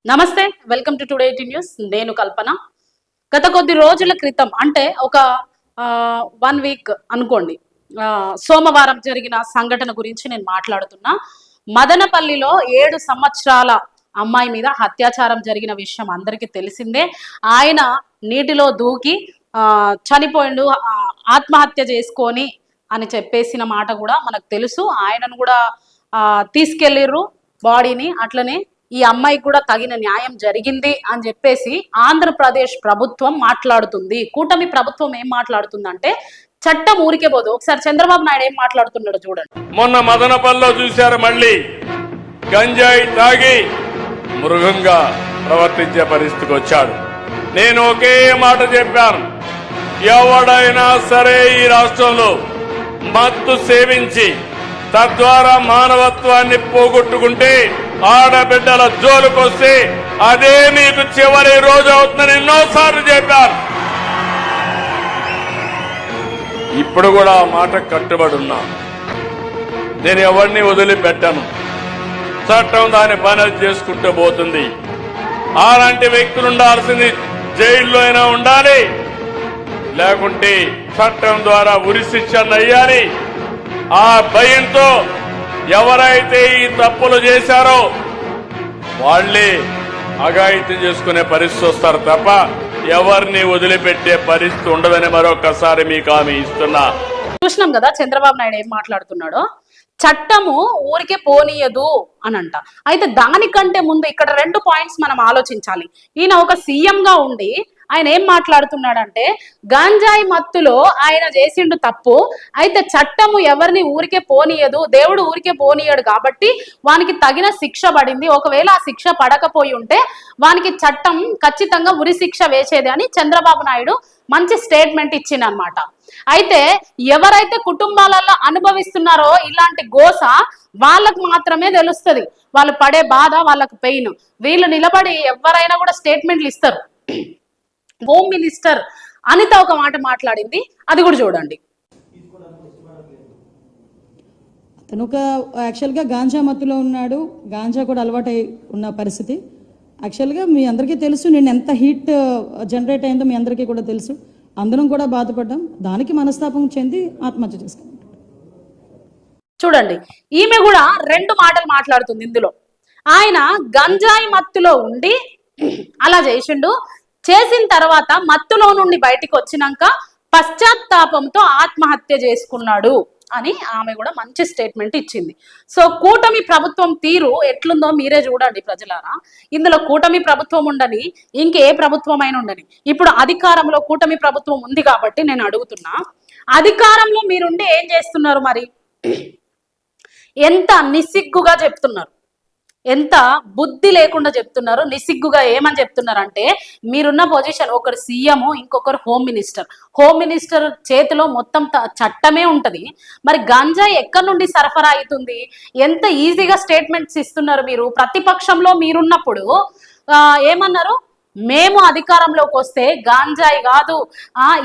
నమస్తే, welcome to today news. నేను కల్పన. గత కొద్ది రోజుల క్రితం అంటే ఒక 1 వీక్ అనుకోండి, సోమవారం జరిగిన సంఘటన గురించి నేను మాట్లాడుతున్నా. మదనపల్లిలో 7 సంవత్సరాల అమ్మాయి మీద అత్యాచారం జరిగిన విషయం అందరికీ తెలిసిందే. ఆయన నీటిలో దూకి చనిపోయిండు, ఆత్మహత్య చేసుకొని అని చెప్పేసిన మాట కూడా మనకు తెలుసు. ఆయనను కూడా తీసుకెళ్ళిర్రు బాడీని. అట్లనే ఈ అమ్మాయికి కూడా తగిన న్యాయం జరిగింది అని చెప్పేసి ఆంధ్రప్రదేశ్ ప్రభుత్వం మాట్లాడుతుంది. కూటమి ప్రభుత్వం ఏం మాట్లాడుతుందంటే చట్టం ఊరికే పోదు. ఒకసారి చంద్రబాబు నాయుడు ఏం మాట్లాడుతున్నాడు చూడండి. మొన్న మదనపల్లిలో చూశారు, మళ్ళీ గంజాయి తాగి మృగంగా ప్రవర్తించే పరిస్థితికి వచ్చాడు. నేను ఒకే మాట చెప్పాను, ఎవడైనా సరే ఈ రాష్ట్రంలో మత్తు సేవించి తద్వారా మానవత్వాన్ని పోగొట్టుకుంటే, ఆడబిడ్డల జోలుకొస్తే అదే మీకు చివరి రోజు అవుతుందని ఎన్నోసార్లు చెప్పారు. ఇప్పుడు కూడా ఆ మాట కట్టుబడి ఉన్నా. నేను ఎవరిని వదిలిపెట్టాను. చట్టం దాని పని చేసుకుంటూ పోతుంది. అలాంటి వ్యక్తులు ఉండాల్సింది జైల్లో అయినా ఉండాలి, లేకుంటే చట్టం ద్వారా ఉరి శిక్షణ అయ్యాలి. ఆ భయంతో ఎవరైతే ఈ తప్పులు చేశారో వాళ్లే అఘాయిత్యం చేసుకునే పరిస్థితి వస్తారు తప్ప ఎవరిని వదిలిపెట్టే పరిస్థితి ఉండదని మరొకసారి మీకు హామీ ఇస్తున్నా. చూసినాం కదా చంద్రబాబు నాయుడు ఏం మాట్లాడుతున్నాడో. చట్టము ఊరికే పోనీయదు అనంట. అయితే దానికంటే ముందు ఇక్కడ 2 పాయింట్స్ మనం ఆలోచించాలి. ఈయన ఒక సీఎంగా ఉండి ఆయన ఏం మాట్లాడుతున్నాడంటే, గంజాయి మత్తులో ఆయన చేసిండు తప్పు, అయితే చట్టము ఎవరిని ఊరికే పోనీయదు, దేవుడు ఊరికే పోనీయడు కాబట్టి వానికి తగిన శిక్ష పడింది. ఒకవేళ ఆ శిక్ష పడకపోయి ఉంటే వానికి చట్టం ఖచ్చితంగా ఉరి శిక్ష వేసేది అని చంద్రబాబు నాయుడు మంచి స్టేట్మెంట్ ఇచ్చిందనమాట. అయితే ఎవరైతే కుటుంబాలలో అనుభవిస్తున్నారో ఇలాంటి గోస వాళ్ళకు మాత్రమే తెలుస్తుంది. వాళ్ళు పడే బాధ, వాళ్ళకు పెయిన్. వీళ్ళు నిలబడి ఎవరైనా కూడా స్టేట్మెంట్లు ఇస్తారు. హోమ్ మినిస్టర్ అనిత ఒక మాట మాట్లాడింది, అది కూడా చూడండి. అతను యాక్చువల్గా గాంజా మత్తులో ఉన్నాడు, గాంజా కూడా అలవాటు ఉన్న పరిస్థితి. యాక్చువల్గా మీ అందరికీ తెలుసు, నేను ఎంత హీట్ జనరేట్ అయిందో మీ అందరికీ కూడా తెలుసు. అందరం కూడా బాధపడ్డాం. దానికి మనస్తాపం చెంది ఆత్మహత్య చేసుకున్నాం. చూడండి, ఈమె కూడా 2 మాటలు మాట్లాడుతుంది ఇందులో. ఆయన గంజాయి మత్తులో ఉండి అలా చేసిండు, చేసిన తర్వాత మత్తులో నుండి బయటికి వచ్చినాక పశ్చాత్తాపంతో ఆత్మహత్య చేసుకున్నాడు అని ఆమె కూడా మంచి స్టేట్మెంట్ ఇచ్చింది. సో కూటమి ప్రభుత్వం తీరు ఎట్లుందో మీరే చూడండి ప్రజలారా. ఇందులో కూటమి ప్రభుత్వం ఉండని ఇంకే ప్రభుత్వం అయినా ఉండని, ఇప్పుడు అధికారంలో కూటమి ప్రభుత్వం ఉంది కాబట్టి నేను అడుగుతున్నా, అధికారంలో మీరుండి ఏం చేస్తున్నారు? మరి ఎంత నిస్సిగ్గుగా చెప్తున్నారు, ఎంత బుద్ధి లేకుండా చెప్తున్నారు, నిస్సిగ్గుగా ఏమని చెప్తున్నారంటే, మీరున్న పొజిషన్ ఒకరు సీఎం, ఇంకొకరు హోమ్ మినిస్టర్. హోమ్ మినిస్టర్ చేతిలో మొత్తం చట్టమే ఉంటది. మరి గంజాయి ఎక్కడి నుండి సరఫరా అవుతుంది? ఎంత ఈజీగా స్టేట్మెంట్స్ ఇస్తున్నారు మీరు. ప్రతిపక్షంలో మీరున్నప్పుడు ఏమన్నారు? మేము అధికారంలోకి వస్తే గాంజాయి కాదు,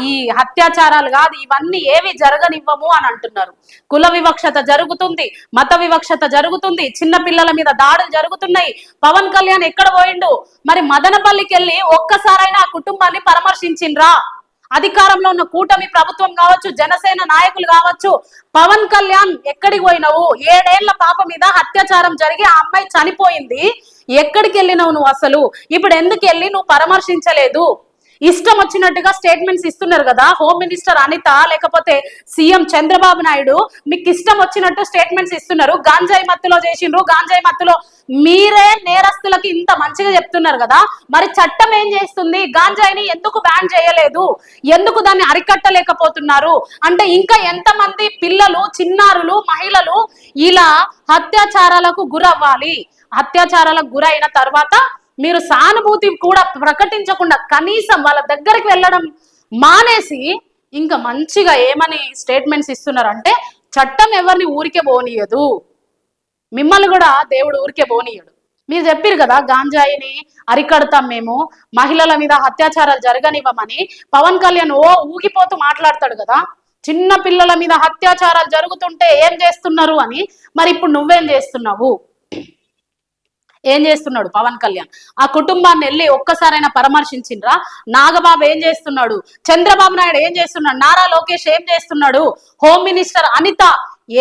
ఈ అత్యాచారాలు కాదు, ఇవన్నీ ఏవి జరగనివ్వము అని అంటున్నారు. కుల వివక్షత జరుగుతుంది, మత వివక్షత జరుగుతుంది, చిన్న పిల్లల మీద దాడులు జరుగుతున్నాయి. పవన్ కళ్యాణ్ ఎక్కడ పోయిండు? మరి మదనపల్లికి వెళ్ళి ఒక్కసారైనా ఆ కుటుంబాన్ని పరామర్శించిండ్రా? అధికారంలో ఉన్న కూటమి ప్రభుత్వం కావచ్చు, జనసేన నాయకులు కావచ్చు, పవన్ కళ్యాణ్ ఎక్కడికి పోయినావు? 7 ఏళ్ల పాప మీద అత్యాచారం జరిగి ఆ అమ్మాయి చనిపోయింది. ఎక్కడికి వెళ్ళినావు నువ్వు అసలు? ఇప్పుడు ఎందుకు వెళ్ళి నువ్వు పరామర్శించలేదు? ఇష్టం వచ్చినట్టుగా స్టేట్మెంట్స్ ఇస్తున్నారు కదా హోమ్ మినిస్టర్ అనిత, లేకపోతే సీఎం చంద్రబాబు నాయుడు. మీకు ఇష్టం వచ్చినట్టు స్టేట్మెంట్స్ ఇస్తున్నారు. గాంజాయి మత్తులో చేసిండ్రు, గాంజాయి మత్తులో మీరే నేరస్తులకి ఇంత మంచిగా చెప్తున్నారు కదా, మరి చట్టం ఏం చేస్తుంది? గాంజాయిని ఎందుకు బ్యాన్ చేయలేదు? ఎందుకు దాన్ని అరికట్టలేకపోతున్నారు? అంటే ఇంకా ఎంతమంది పిల్లలు, చిన్నారులు, మహిళలు ఇలా అత్యాచారాలకు గురవ్వాలి? అత్యాచారాలకు గురైన తర్వాత మీరు సానుభూతి కూడా ప్రకటించకుండా కనీసం వాళ్ళ దగ్గరికి వెళ్ళడం మానేసి ఇంకా మంచిగా ఏమని స్టేట్మెంట్స్ ఇస్తున్నారంటే, చట్టం ఎవరిని ఊరికే పోనీయదు, మిమ్మల్ని కూడా దేవుడు ఊరికే పోనీయడు. మీరు చెప్పారు కదా గాంజాయిని అరికడతాం మేము, మహిళల మీద అత్యాచారాలు జరగనివ్వమని. పవన్ కళ్యాణ్ ఊగిపోతూ మాట్లాడతాడు కదా, చిన్న పిల్లల మీద అత్యాచారాలు జరుగుతుంటే ఏం చేస్తున్నారు అని. మరి ఇప్పుడు నువ్వేం చేస్తున్నావు? ఏం చేస్తున్నాడు పవన్ కళ్యాణ్? ఆ కుటుంబాన్ని వెళ్ళి ఒక్కసారైనా పరామర్శించిండ్రా? నాగబాబు ఏం చేస్తున్నాడు? చంద్రబాబు నాయుడు ఏం చేస్తున్నాడు? నారా లోకేష్ ఏం చేస్తున్నాడు? హోమ్ మినిస్టర్ అనిత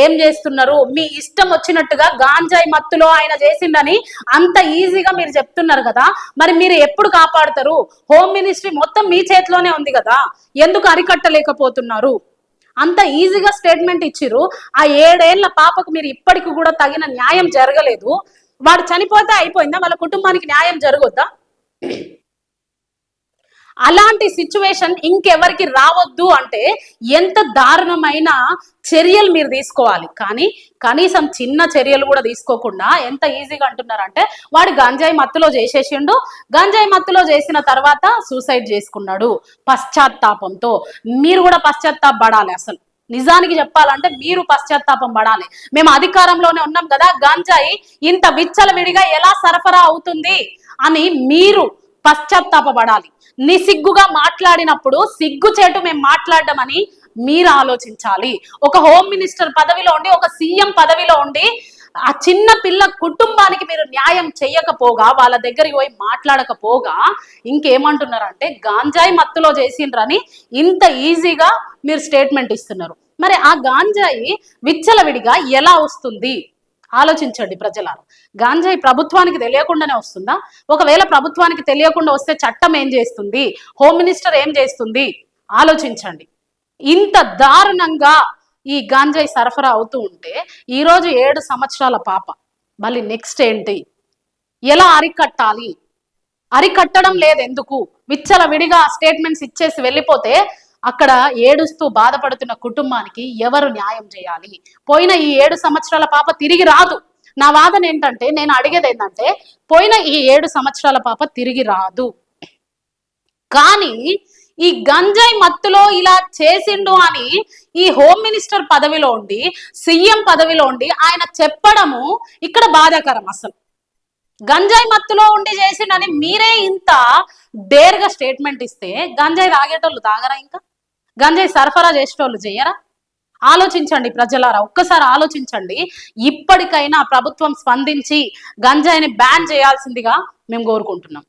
ఏం చేస్తున్నారు? మీ ఇష్టం వచ్చినట్టుగా గాంజాయి మత్తులో ఆయన చేసిండని అంత ఈజీగా మీరు చెప్తున్నారు కదా, మరి మీరు ఎప్పుడు కాపాడతారు? హోమ్ మినిస్ట్రీ మొత్తం మీ చేతిలోనే ఉంది కదా, ఎందుకు అరికట్టలేకపోతున్నారు? అంత ఈజీగా స్టేట్మెంట్ ఇచ్చిరు. ఆ 7 ఏళ్ల పాపకు మీరు ఇప్పటికి కూడా తగిన న్యాయం జరగలేదు. వాడు చనిపోతే అయిపోయిందా? వాళ్ళ కుటుంబానికి న్యాయం జరగొద్దా? అలాంటి సిచ్యువేషన్ ఇంకెవరికి రావద్దు అంటే ఎంత దారుణమైన చర్యలు మీరు తీసుకోవాలి. కానీ కనీసం చిన్న చర్యలు కూడా తీసుకోకుండా ఎంత ఈజీగా అంటున్నారంటే వాడు గంజాయి మత్తులో చేసేసిండు, గంజాయి మత్తులో చేసిన తర్వాత సూసైడ్ చేసుకున్నాడు పశ్చాత్తాపంతో. మీరు కూడా పశ్చాత్తాపడాలి. అసలు నిజానికి చెప్పాలంటే మీరు పశ్చాత్తాపం పడాలి. మేము అధికారంలోనే ఉన్నాం కదా, గంజాయి ఇంత విచ్చలవిడిగా ఎలా సరఫరా అవుతుంది అని మీరు పశ్చాత్తాపడాలి. నిసిగ్గుగా మాట్లాడినప్పుడు సిగ్గుచేటు మేము మాట్లాడమని మీరు ఆలోచించాలి. ఒక హోమ్ మినిస్టర్ పదవిలో ఉండి, ఒక సీఎం పదవిలో ఉండి ఆ చిన్న పిల్ల కుటుంబానికి మీరు న్యాయం చెయ్యకపోగా, వాళ్ళ దగ్గరికి పోయి మాట్లాడకపోగా ఇంకేమంటున్నారంటే గాంజాయి మత్తులో చేసిండ్రని ఇంత ఈజీగా మీరు స్టేట్మెంట్ ఇస్తున్నారు. మరి ఆ గాంజాయి విచ్చలవిడిగా ఎలా వస్తుంది ఆలోచించండి ప్రజలారా. గాంజాయి ప్రభుత్వానికి తెలియకుండానే వస్తుందా? ఒకవేళ ప్రభుత్వానికి తెలియకుండా వస్తే చట్టం ఏం చేస్తుంది? హోమ్ మినిస్టర్ ఏం చేస్తుంది? ఆలోచించండి. ఇంత దారుణంగా ఈ గాంజాయి సరఫరా అవుతూ ఉంటే ఈరోజు 7 సంవత్సరాల పాప, మళ్ళీ నెక్స్ట్ ఏంటి? ఎలా అరికట్టాలి? అరికట్టడం లేదు. ఎందుకు? విచ్చలవిడిగా స్టేట్మెంట్స్ ఇచ్చేసి వెళ్ళిపోతే అక్కడ ఏడుస్తూ బాధపడుతున్న కుటుంబానికి ఎవరు న్యాయం చేయాలి? పోయిన ఈ 7 సంవత్సరాల పాప తిరిగి రాదు. నా వాదన ఏంటంటే, నేను అడిగేది ఏంటంటే, పోయిన ఈ 7 సంవత్సరాల పాప తిరిగి రాదు. కానీ ఈ గంజాయి మత్తులో ఇలా చేసిండు అని ఈ హోమ్ మినిస్టర్ పదవిలో ఉండి, సీఎం పదవిలో ఉండి ఆయన చెప్పడము ఇక్కడ బాధాకరం. అసలు గంజాయి మత్తులో ఉండి చేసిండని మీరే ఇంత డేర్గా స్టేట్మెంట్ ఇస్తే గంజాయి తాగేటోళ్ళు తాగరా? ఇంకా గంజాయి సరఫరా చేసేటోళ్ళు చేయరా? ఆలోచించండి ప్రజలారా, ఒక్కసారి ఆలోచించండి. ఇప్పటికైనా ప్రభుత్వం స్పందించి గంజాయిని బ్యాన్ చేయాల్సిందిగా మేము కోరుకుంటున్నాం.